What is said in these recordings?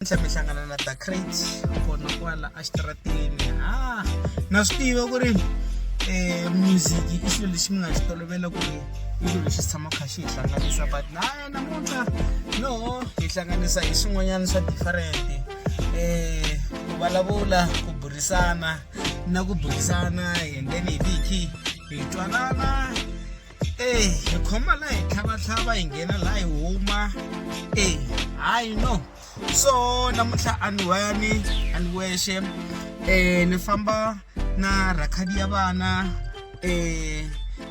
Mihlangana na the crate kona kwala exitrateni na swi tiva ku ri music i xilo lexi mi nga xi tolovela ku ri i xilo lexi tshama kha xi hi hlanganisa but namuntlha no hi hlanganisa hi swin'wanyana swa different ku vulavula ku burisana na ku burisana and then hi viki hi twanana hi khoma la hi tlhavatlhava hi nghena la hi huma hayi no so namuntlha ani wexe ni famba na Rakhadi ya bana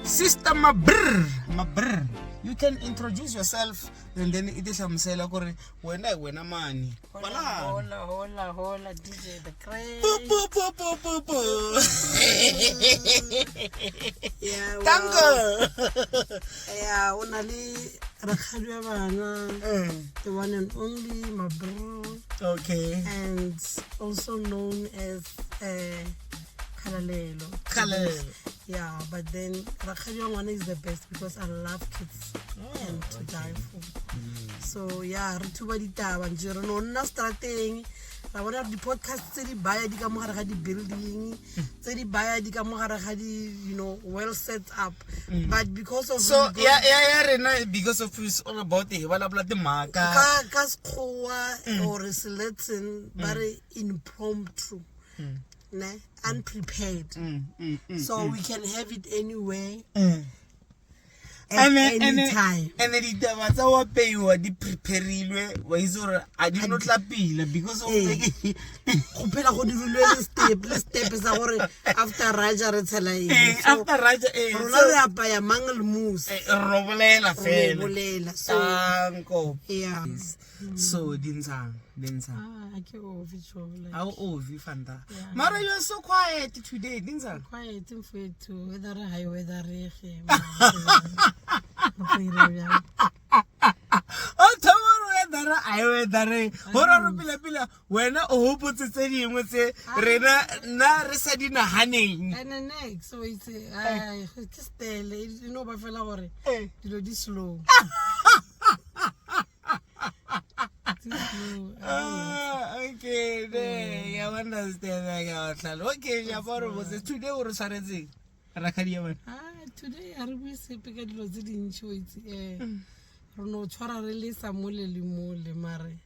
sister mabrr you can introduce yourself and then it is hlamusela ku ri wena mani hola DJ the Crazy yeah onali Rakhadi ya bana the one and only my bro, okay, and also known as Kalalelo. Yeah, but then Rakhadi one is the best because I love kids and to die for. So yeah, Rituba di taba njero no na starting. I want to have the podcast tse di baya di ka mogare ga di building, tse di baya di ka mogare ga di, you know, well set up. But because of rena because of it's all about the balabla the maka ka skhowa or selecting very impromptu. Unprepared. So we can have it anywhere. Any time. And then it was our pay or the preparilwe or I did not lapila because of step is our after Raja Retsalai. After Raja by mangal moose. Robolela so yeah. So dinsang. I can't over how fanta. Mara, you are so quiet today, dinsang. Quiet in for to whether high weather. Oh, tomorrow I weather. Hora pila when I hope to say you would say Rena na resadina honey. And the next, so it's just you know by fellow you know this slow. Okay, I understand. Okay, today we're starting. Rakhadi ya bana. Today I will say because it was in choice. No chora really samole limole mare.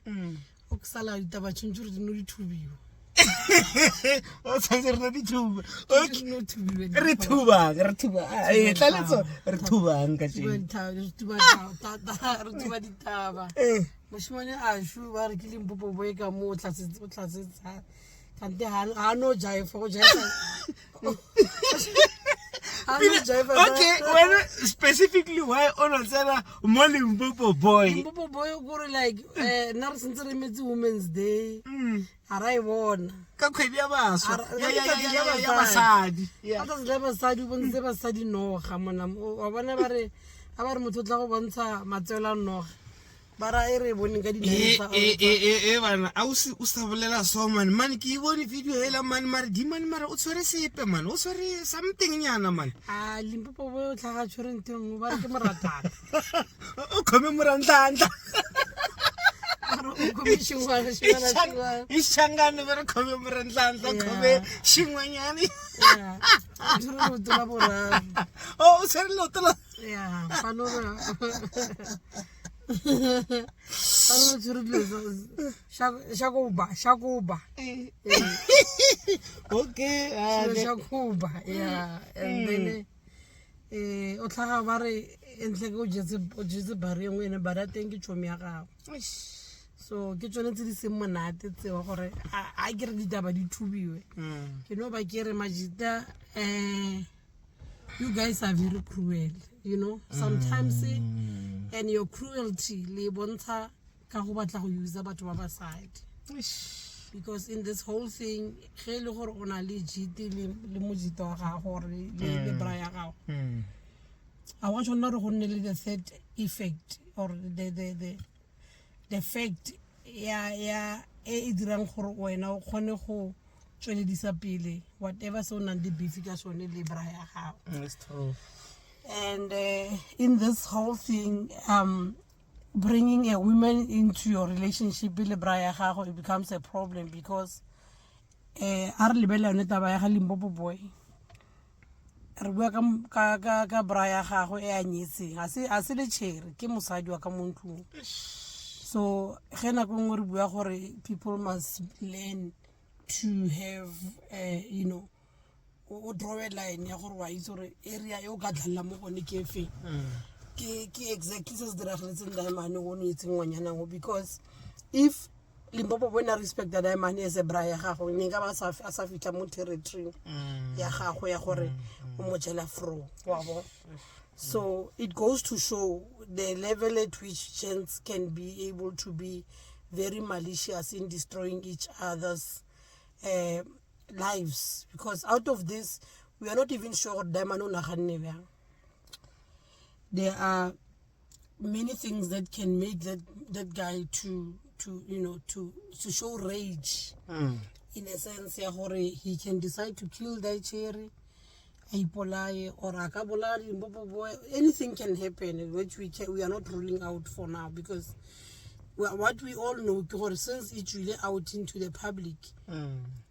Oksala ditaba tshuntsuru di no di thubiwa. O tsentse re di thuba. Okay, re thuba. Tlaletso re thubang ka tsheng. Re thuba ditaba. Moshimane a shu ba re ke Limpopo Boy ka mo tlatsetsa. Kante ha no jive go jive. Okay, when specifically why on Sarah Limpopo Boy? Limpopo Boy go like na since re metse Women's Day. Arrive on. Ka khwedi ya baswa. Ya basadi. Ata se basadi bo ntse basadi no ga mona wa bona ba re motho tla go bontsha matswela no. Bara ere bone ka dinela bana a o sa bolela so man ke bone video hela man mara di man mara o tshwere sepe man o tshwere something nyana man Limpopo Boy o tlhaga tshwere nteng ba re ke moratana o khome morantanta ishangane ba re khome morantanta khome shingwanyane o tshwere lotolo Shakuba. Okay. Shakuba. Yeah. And then o tlhaga ba re entle go jetse bari ngwe ne bara teng ke chomi ya gago. So ke tsone tse di se monate tse wa gore a ke re ditaba di thubiwe. Ke no ba ke re majita you guys are very cruel, you know. Sometimes and your cruelty le bontsha ka go batla go use batho ba ba side. Because in this whole thing ge le gore ona le jiti le mojito wa gago le bra ya gago. I want to know go nne le the third effect or the fact ya e dirang gore wena o kgone go tsweledisa pele whatever so nang di beef ka sone le bra ya gago. That's true. And in this whole thing bringing a woman into your relationship, it becomes a problem because Limpopo Boy. Re bua ka bra ya gago e a nyetseng a se le tšhere ke mosadi wa ka mo ntlong. So ge nako nngwe re bua gore people must learn to have you know o draw a line ya gore wa itse gore area e o ka tlhalela mo gone ke efeng ke exactly se se diragaletseng daemane go no etseng ngwanyana go, because if Limpopo Boy na respect that daemane as a bra ya gago ne ka ba a sa fitlha mo territory ya gago ya gore o mo jela fro wa bo. So it goes to show the level at which gents can be able to be very malicious in destroying each other's lives, because out of this we are not even sure there are many things that can make that guy to you know to show rage in a sense ya gore he can decide to kill that cherry or Limpopo Boy. Anything can happen, which we are not ruling out for now, because what we all know, since it's really out into the public,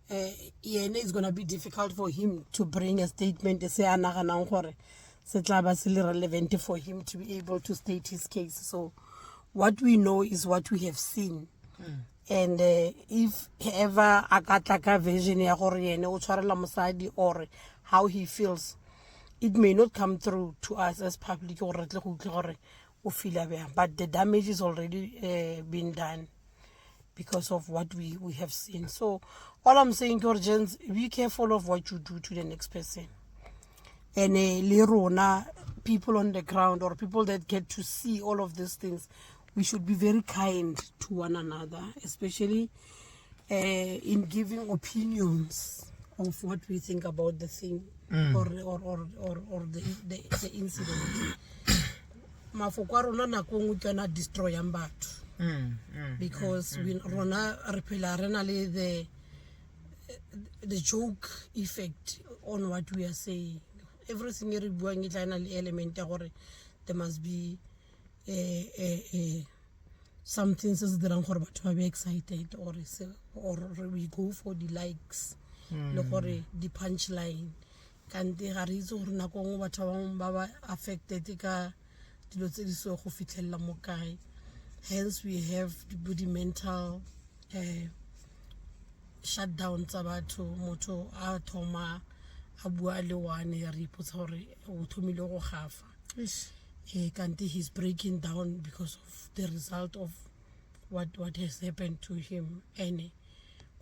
it's going to be difficult for him to bring a statement to say relevant for him to be able to state his case. So what we know is what we have seen. And if ever a version ya gore yene o tshwarela mosadi or how he feels, it may not come through to us as public, but the damage is already been done because of what we have seen. So all I'm saying, Georgians, be careful of what you do to the next person. And people on the ground or people that get to see all of these things, we should be very kind to one another, especially in giving opinions of what we think about the thing or the incident. Mafoko rona nako nngwe kana destroy batho because we rona re phela re na le the joke effect on what we are saying. Everything re buang e tla na le element ya gore there must be something se se dirang gore batho ba be excited or we go for the likes le gore the punchline kante ga re itse gore nako nngwe batho ba bangwe ba ba affected ka dilo tse di so go fitlhella mo kae. Hence we have the mental shutdown tsa batho, motho a thoma a bua le wane ya re ipotsa gore o thomile go gafa. Kante he's breaking down because of the result of what has happened to him. And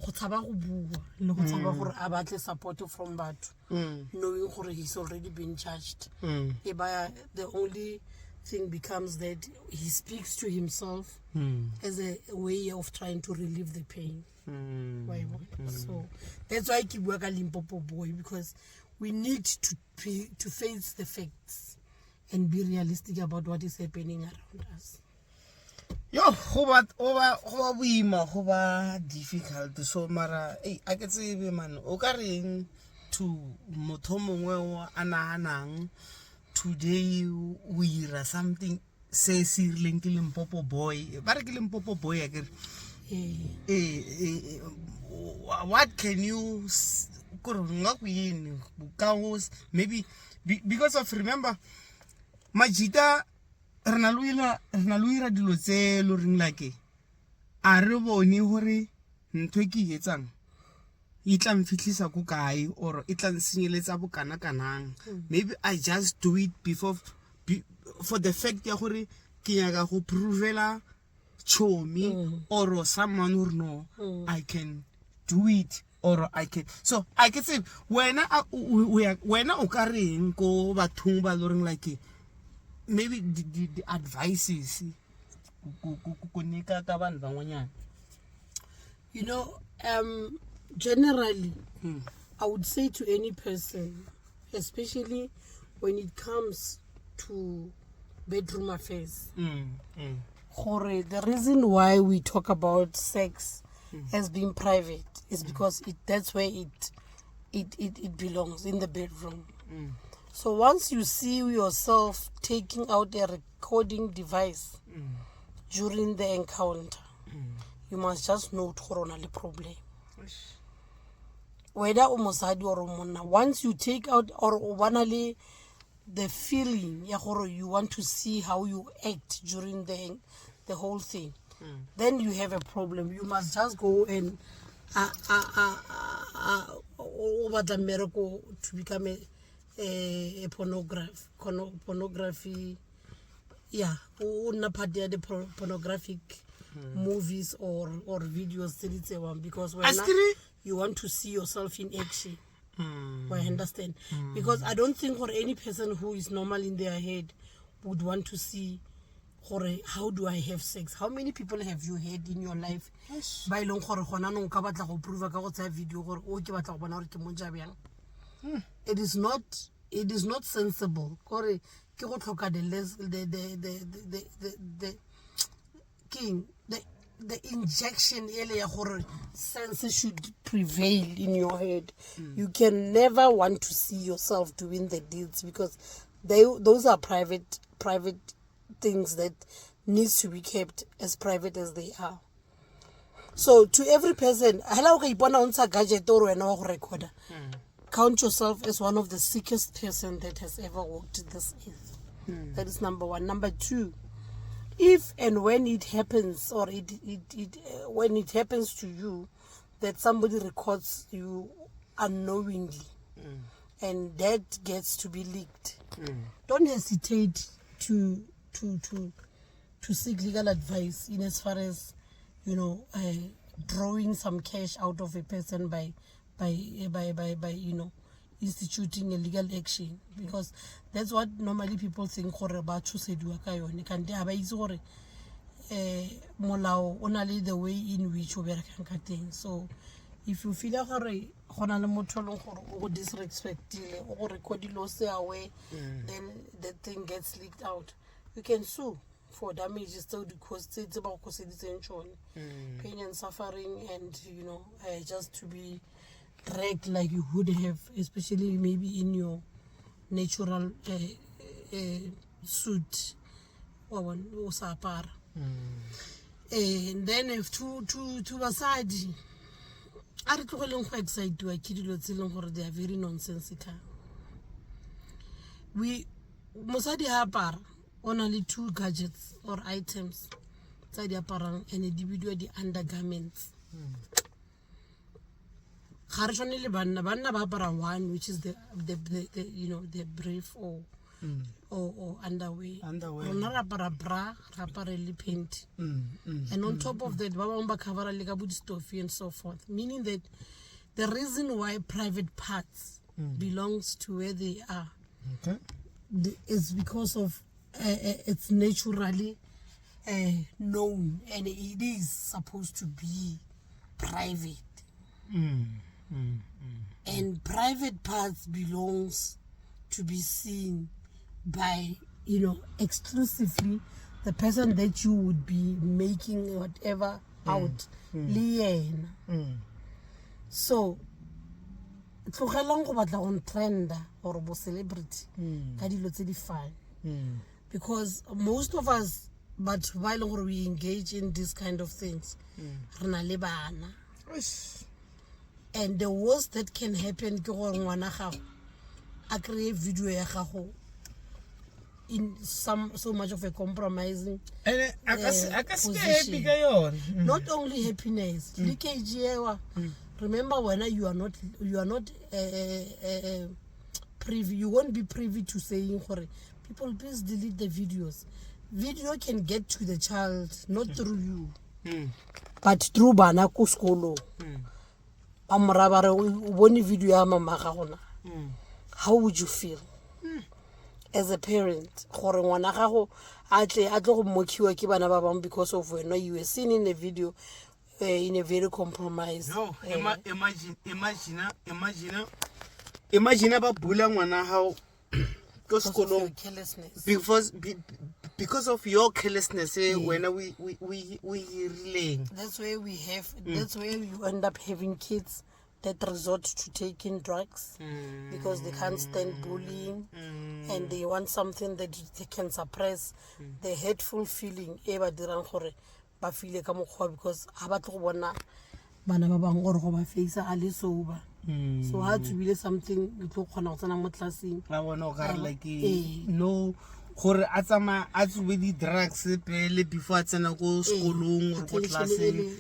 go tshaba go bua le go tshaba gore a batle support from batho, knowing gore he's already been judged. The only thing becomes that he speaks to himself as a way of trying to relieve the pain. So that's why I keep working Limpopo Boy, because we need to face the facts and be realistic about what is happening around us. Yo, go ba difficult. So mara, I can say man, o ka reng to motho mongwe o anahanang today we ira something Sesi link Limpopo Boy. Ba re ke Limpopo Boy akere. What can you maybe because of, remember Majita rena luira dilo tse lo ring like a re bone hore ntwe ke etsang e tla mfitlisa go kae or e tla nsenyeletsa bokana kanang. Maybe I just do it for the fact ya gore ke nyaka go provela chomi or someone who know I can do it or I can. So I can say when o ka reng go bathong ba lo ring like maybe the advices you know, generally I would say to any person, especially when it comes to bedroom affairs, the reason why we talk about sex as being private is because that's where it belongs, in the bedroom. So once you see yourself taking out a recording device during the encounter, you must just note corona the problem. Whether mosadi or monna, once you take out or wanale the feeling you want to see how you act during the whole thing, then you have a problem. You must just go and over the miracle to become a pornography. Yeah, the pornographic movies or videos, because when you want to see yourself in action. I understand. Because I don't think for any person who is normal in their head would want to see how do I have sex. How many people have you had in your life? Ba ilong gore gona no ka batla go prove ka go tsaya video gore o ke batla go bona gore ke mo jabang. It is not sensible. Gore ke go tlhoka the injection sense should prevail in your head. You can never want to see yourself doing the deeds, because those are private things that needs to be kept as private as they are. So to every person, count yourself as one of the sickest person that has ever walked this earth. That is number one. Number two, if and when it happens, or when it happens to you, that somebody records you unknowingly, and that gets to be leaked, don't hesitate to seek legal advice in as far as drawing some cash out of a person by instituting a legal action, because that's what normally people think gore ba tshosediwa ka yone. Kante ha ba itse gore molao o na le the way in which o berekang ka teng. So if you feel gore gona le motho le gore o go disrespectile o go recordile o se away, then the thing gets leaked out, you can sue for damages to the cost. It's about pain and suffering, and just to be dragged like you would have, especially maybe in your natural suit or sapar. And then if to basadi, I don't know excited to a kid, they are very nonsensical. We Mosadi Hapar on only 2 gadgets or items, and individual the undergarments. Harshonili bana bapara one, which is the brief or underwear. Rapara bra, rapara lip paint. And on top of that, baba cover a ligabudi stuffy and so forth. Meaning that the reason why private parts belongs to where they are is because of it's naturally known, and it is supposed to be private. And private parts belongs to be seen by exclusively the person that you would be making whatever out lien. So tlogelang go batla go trend or bo celebrity ka dilo tse di fine, because most of us, but while we engage in this kind of things, rena le bana. And the worst that can happen ke gore ngwana gago a create video ya gago in so much of a compromising position. Not only happiness, remember when you are not privy, you won't be privy to saying people please delete the videos. Video can get to the child not through you, but through bana ko skolo. Video, how would you feel as a parent? Because of when you were seen in a video in a very compromised. No, imagine about Bula how because of your carelessness, when we relaying. That's where we have. That's where you end up having kids that resort to taking drugs because they can't stand bullying and they want something that they can suppress the hateful feeling e ba dirang gore ba feel ka mokgwa because ha ba tlo bona bana ba bang gore go ba face a le sober so ha to be something e tlo khona go tsena mo classing ba bona o ka like no gore a tsama a tsube di drugs pele before a tsena ko sekolong or ko classeng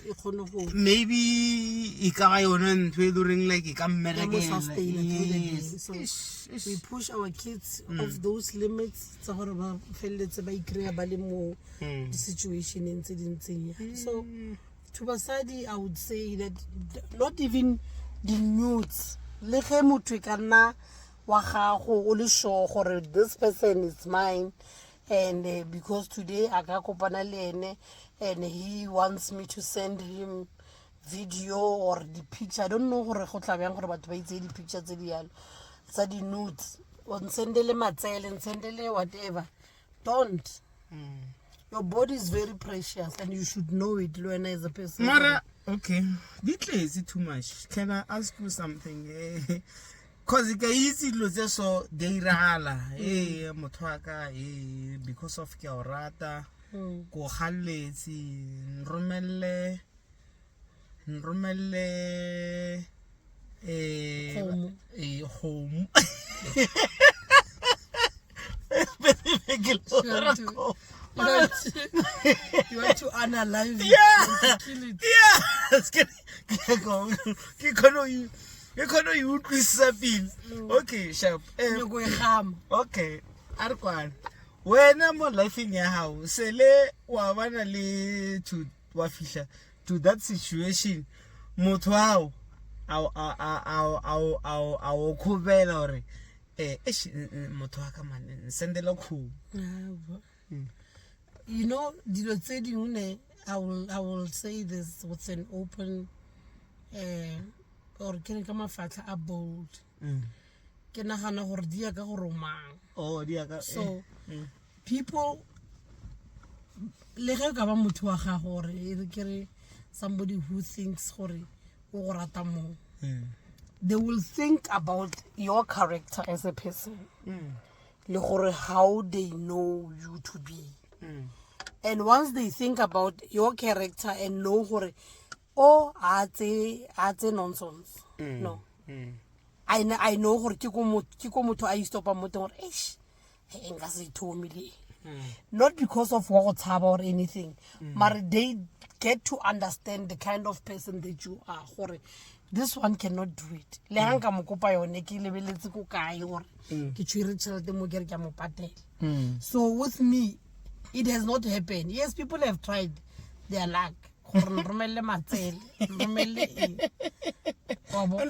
maybe e ka ba yona ntwe during like e ka mmerekela so we push our kids of those limits tsa gore ba felletse ba ikreya ba le mo situation tse dintseng so to basadi I would say that not even the nudes le ge motho ka nna wa gago o le sure gore this person is mine and because today I ka kopana le ene and he wants me to send him video or the picture I don't know gore go tla bjang gore batho ba itse di picture tse di yalo tsa di nudes on sendele matsele sendele whatever don't your body is very precious and you should know it when as a person mara okay is too much can I ask you something cause ke itse lo tse so deirala motho wa ka because of ke o rata go galletsi nromelle home you want to analyze it and kill it you cannot you utlwisa pele okay sharp okay arkwan wena mo lifeng ya hao sele wa bana le to wa fihla to that situation motho hao ao khubela hore motho wa ka man sendela khu you know dilo tse dingwe I will say this with an open or ke ka mafatla a bold ke nagana gore dia ka go romang dia ka so people le ge ka ba motho wa ga gore e kere somebody who thinks gore o go rata mo they will think about your character as a person le gore how they know you to be and once they think about your character and know gore ate nonsense no I know gore ke ko motho a istopa mo teng gore enga se thomile not because of what tshaba or anything but they get to understand the kind of person that you are gore this one cannot do it le hanga mo kopa yone ke lebeletse ko kae gore ke tshwere tšhelete mo ke re ke mo patela so with me it has not happened yes people have tried their luck gore romelle matsele romelle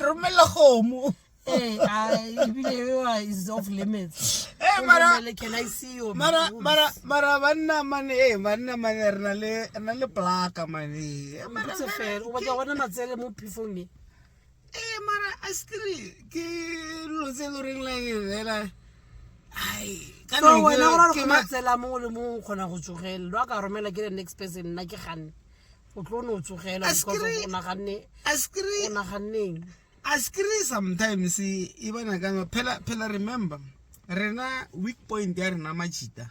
romelle khomo I is off limits mara can I see you mara banna mane rena le plaka mane it's a fair o batla bona matsele mo phifong mara astri ke lo tse lo reng la ela so wena go re matsela mo le mo khona go tsogela lo ka romela ke the next person nna ke ganne o tlo no tsogela because o naganne askri sometimes ibana ka phela remember rena weak point ya rena majita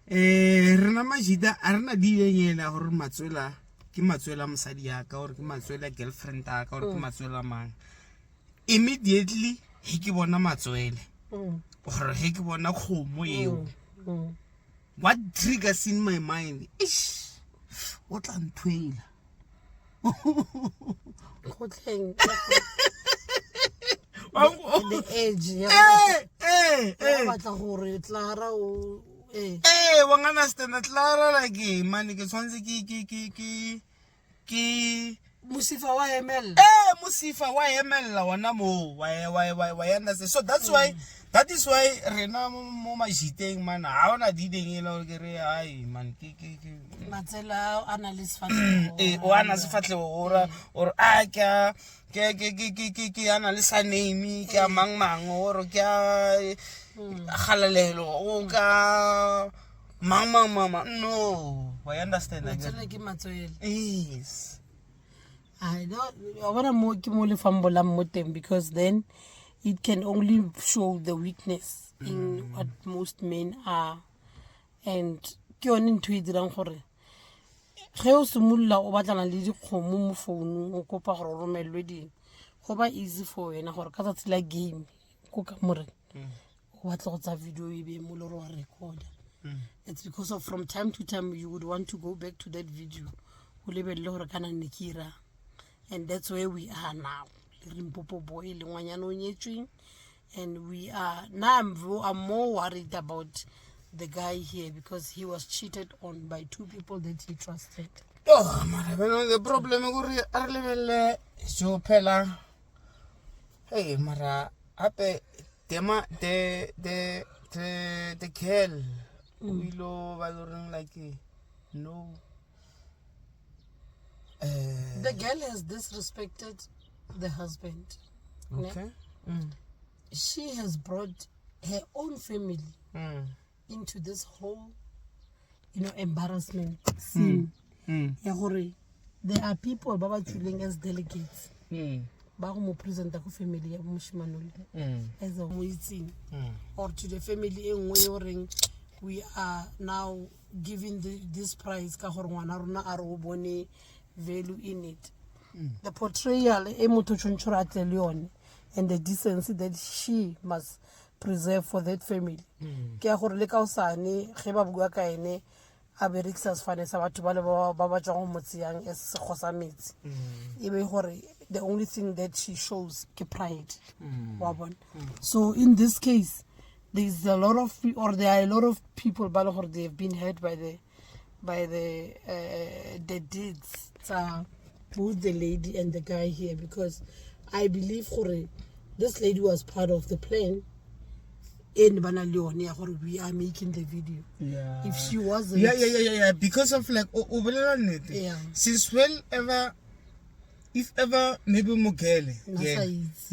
rena majita a rena di yenyela gore matswela ke matswela mosadi ya ka gore ke matswela girlfriend ya ka gore ke matswela mang immediately he ke bona matswele gore he ke bona khomo eo what triggers in my mind o tla nthwela gotleng the edge batla gore Clara o wa ngana stand Clara like man ke tshwantse ke musifa wa emel musifa wa emela wona mo wa understand so that is why rena mo majiteng man ha ona dideng e le ke re ai man ke matsela analyst fatle o ana se fatle or a ke analyst name ke mang or ke galalelo o ka mang no I understand again ke matswele yes I want to more fambolam because then it can only show the weakness in what most men are. And ke yone ntho e dirang gore ge o simolola o batlana le dikgomo mo founung o kopa gore o romelwe dingwe go ba easy for wena gore ka tsatsi la game ko ka more o batla go tsa video e be mo le re wa recorda. It's because of from time to time you would want to go back to that video o lebelele gore kana ne ke ira. And that's where we are now. Limpopo Boy le ngwanyana o nyetsweng, and we are now I'm more worried about the guy here because he was cheated on by two people that he trusted. Oh, mara, the problem is that level so pela. Hey, mara, ape the girl willow valoring like no. The girl has disrespected the husband. Okay. She has brought her own family into this whole, embarrassment scene. There are people baba chilling as delegates. Ba go mo presenta go family ya moshimane as a waiting or to the family engwe yo reng we are now giving this prize ka gore ngwana rona a re o bone value in it. The portrayal e motho tshontsho a tle le yone and the decency that she must preserve for that family. Ke a gore le ka osane ge ba bua ka ene a berekisa sefane sa batho ba le ba ba tswang mo tsiang es se khosa metsi e be gore the only thing that she shows ke pride wa bona. So in this case there are a lot of people ba le gore they have been hurt by the deeds both the lady and the guy here, because I believe this lady was part of the plan in bana leone ya gore we are making the video. If she wasn't, because of like since if ever maybe mogele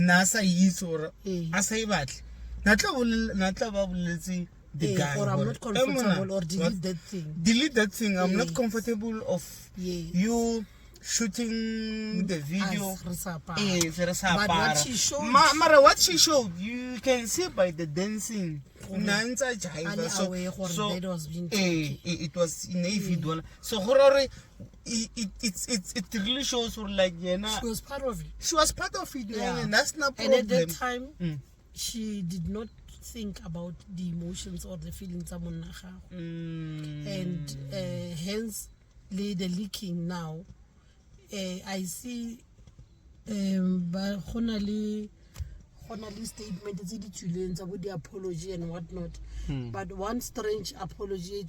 nasa is or asai battle natla ba boletse the guy or I'm not comfortable or delete that thing. I'm not comfortable of you shooting the video. But what she showed, you can see by the dancing. That was being it was in a video. So it really shows her like she was part of it. She was part of it, and that's no problem. And at that time, she did not think about the emotions or the feelings of and hence the leaking now. I see honestly statement about the apology and whatnot. But one strange apology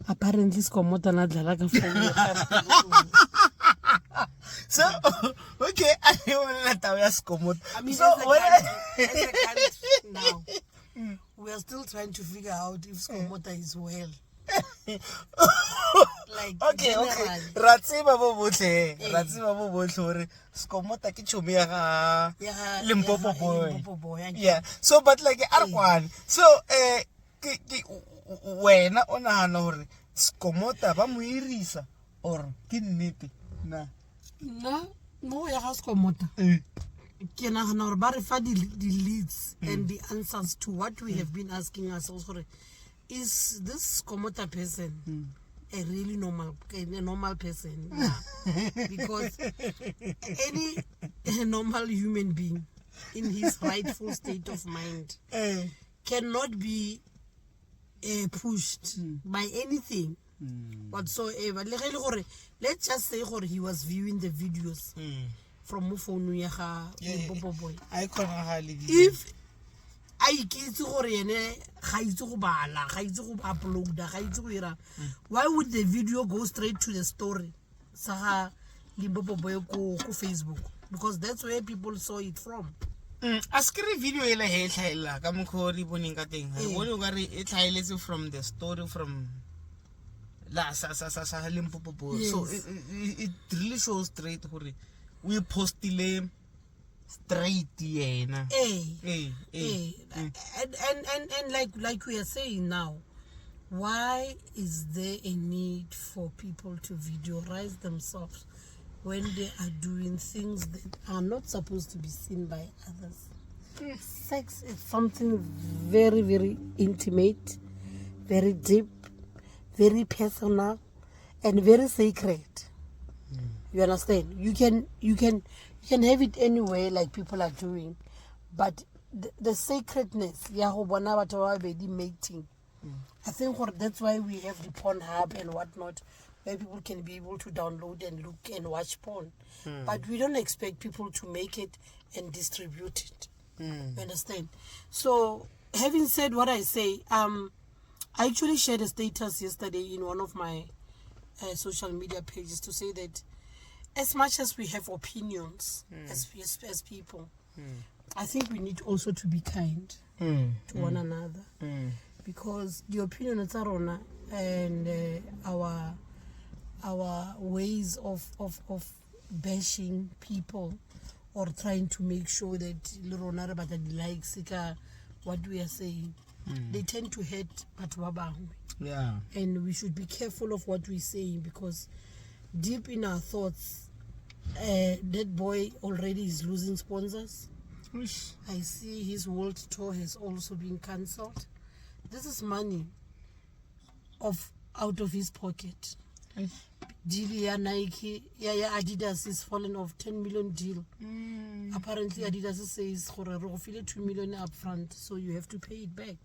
apparently skomota na dlala ka phone. So okay, I want to tell you skomota. I mean, so as a country now, we are still trying to figure out if skomota is well. Like okay ratsiba bo botle hore skomota ke chomi ya ga Limpopo Boy. Yeah, so but like arkwan so wena o nahana hore skomota ba mo irisa or ke nnete na no ya ga skomota ke nahana hore ba re fa di leads and the answers to what we have been asking ourselves hore is this Komota person a really normal person? Because any normal human being in his rightful state of mind cannot be pushed by anything whatsoever. Let's just say he was viewing the videos from phone Limpopo Boy. If I why would the video go straight to the story? Saha Limpopo Boy go Facebook, because that's where people saw it from. Askere video ela he tlhaela ka mkhori boning ka teng ha bone o ka re e tlhaeletse from the story from la sa Limpopo Boy. So it really shows straight hore we postile straight yena. And like we are saying now, why is there a need for people to videoize themselves when they are doing things that are not supposed to be seen by others? Sex is something very, very intimate, very deep, very personal, and very sacred. You understand? You can have it anywhere like people are doing, but the sacredness, mating. I think that's why we have the porn hub and whatnot, where people can be able to download and look and watch porn. But we don't expect people to make it and distribute it. You understand? So, having said what I say, I actually shared a status yesterday in one of my social media pages to say that as much as we have opinions as people, I think we need also to be kind to one another. Because the opinion of Tarona and our ways of bashing people or trying to make sure that Lorona but likes what we are saying, they tend to hate Patwabang. Yeah. And we should be careful of what we're saying, because deep in our thoughts, that boy already is losing sponsors. I see his world tour has also been cancelled. This is money out of his pocket. Deal Nike, Adidas is falling off 10 million deal. Apparently Adidas says for a 2 million upfront, so you have to pay it back.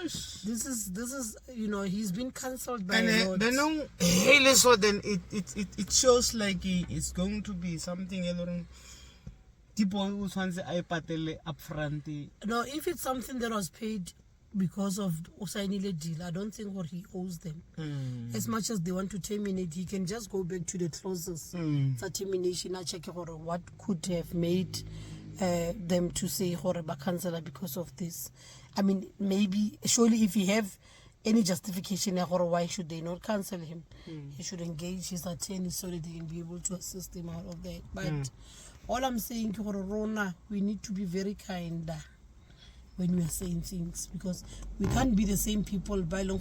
This is he's been cancelled by a lot. So then it shows like it's going to be something alone. People who want to pay upfront. No, if it's something that was paid because of Osainile deal, I don't think what he owes them. As much as they want to terminate, he can just go back to the clauses for termination. I check what could have made them to say cancel because of this. I mean, maybe surely if he have any justification, why should they not cancel him? He should engage his attorney so that they can be able to assist him out of that. But all I'm saying, Rona, we need to be very kind when we are saying things, because we can't be the same people by long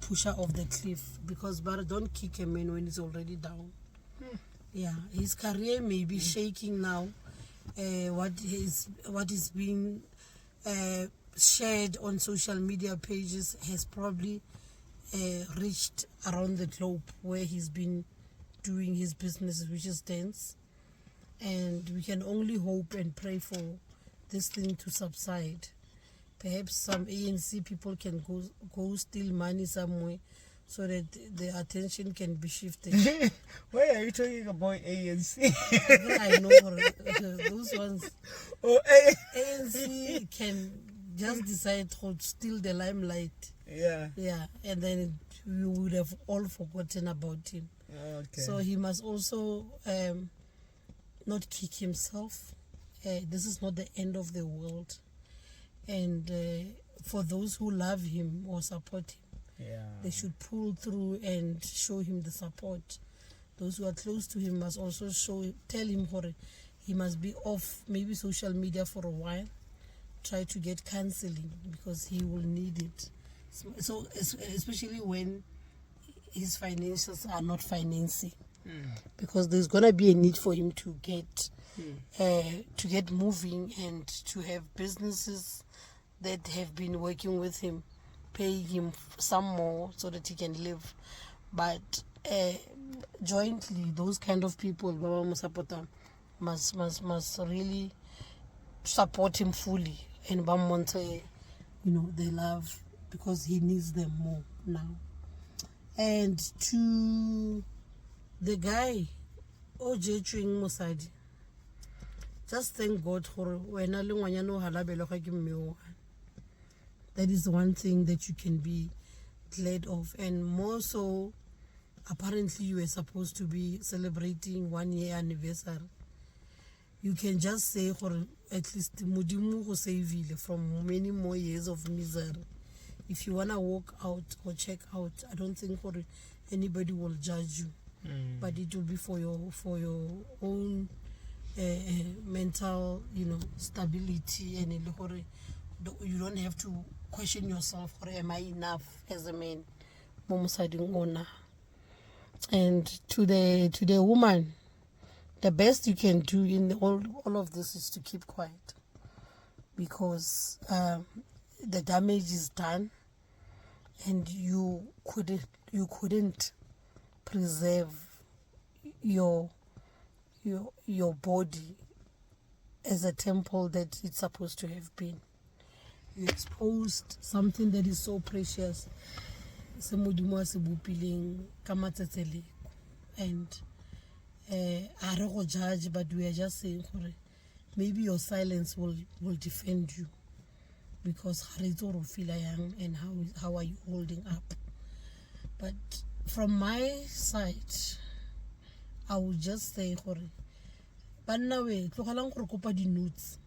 pusher off the cliff, because but don't kick a man when he's already down. Yeah, his career may be shaking now. What is being shared on social media pages has probably reached around the globe where he's been doing his business, which is dance. And we can only hope and pray for this thing to subside. Perhaps some ANC people can go steal money somewhere so that the attention can be shifted. Why are you talking about ANC? I know those ones. Oh, ANC can just decide to steal the limelight. Yeah. Yeah, and then we would have all forgotten about him. Okay. So he must also not kick himself. This is not the end of the world. And for those who love him or support him, they should pull through and show him the support. Those who are close to him must also tell him he must be off maybe social media for a while. Try to get counseling, because he will need it. So especially when his finances are not financing, because there's gonna be a need for him to get moving and to have businesses that have been working with him, paying him some more so that he can live. But jointly, those kind of people, Baba Musapota, must really support him fully, and Bamonte, they love, because he needs them more now. And to the guy, OJ Chewing Mosadi, just thank God for when that is one thing that you can be glad of. And more so, apparently you were supposed to be celebrating 1 year anniversary. You can just say for at least Mudimu go save from many more years of misery. If you wanna walk out or check out, I don't think anybody will judge you. But it will be for your own mental, stability, and you don't have to question yourself, or am I enough as a man? And to the woman, the best you can do in all of this is to keep quiet, because the damage is done, and you couldn't preserve your body as a temple that it's supposed to have been. You exposed something that is so precious. And I don't judge, but we are just saying maybe your silence will defend you, because and how are you holding up? But from my side, I would just say bana we tlogelang gore kopa di notes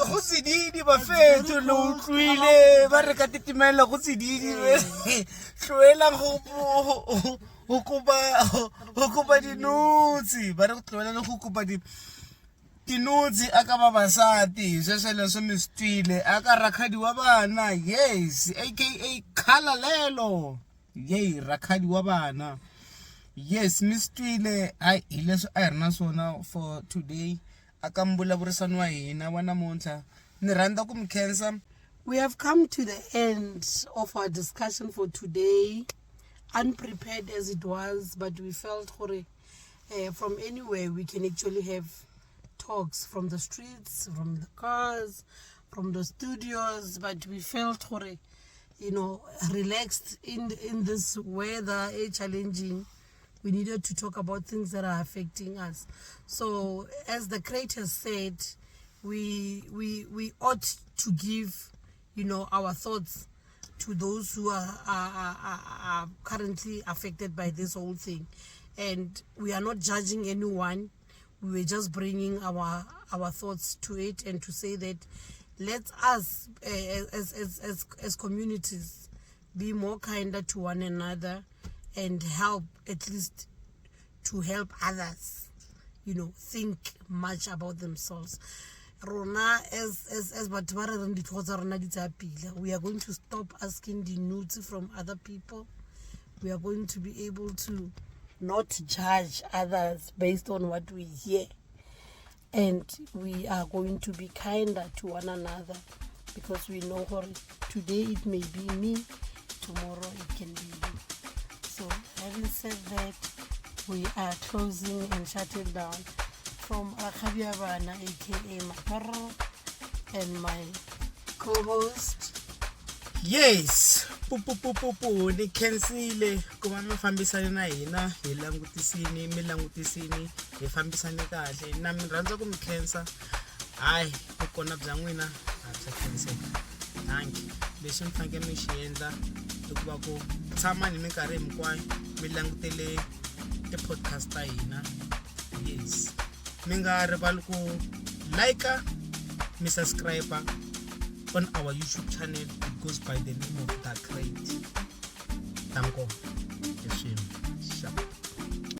go tsididi ba fetso le utlwile ba re ka titimela go tsididi tloelang go kopa dinotsi ba re go tloela go kopa dinotsi aka ba basati sesele so mistile aka Rakhadi wa bana, yes, aka khalalelo, yey Rakhadi wa bana. Yes, mistile ai ileso a rena sona for today. Akambula burisano wa hina wa namuntlha ni rhandza ku mi khensa. We have come to the end of our discussion for today, unprepared as it was, but we felt from anywhere we can actually have talks, from the streets, from the cars, from the studios, but we felt relaxed in this weather, challenging. We needed to talk about things that are affecting us. So as the creator said, we ought to give our thoughts to those who are currently affected by this whole thing. And we are not judging anyone. We were just bringing our thoughts to it, and to say that let us as communities be more kinder to one another, and help, at least to help others, think much about themselves. Rona as we are going to stop asking the nudes from other people. We are going to be able to not judge others based on what we hear, and we are going to be kinder to one another, because we know today it may be me, tomorrow it can be you. So having said that, we are closing and shutting down. From Rakhadi Bana, aka Makaro, and my co-host. Yes, ni khensile kuma mi fambisana na hina hi langutisini mi langutisini hi fambisane kahle na mi rhandza ku mi khensa hayi ku kona bya n'wina a bya khenseka. Thank you. Lexi mi fanekele mi xi endla i ku va ku tshama ni minkarhi hinkwayo mi langutele ti-podcast ta hina. Yes, mi nga rivali ku like, mi subscribe on our YouTube channel. It goes by the name of Dark Rate. Thank you.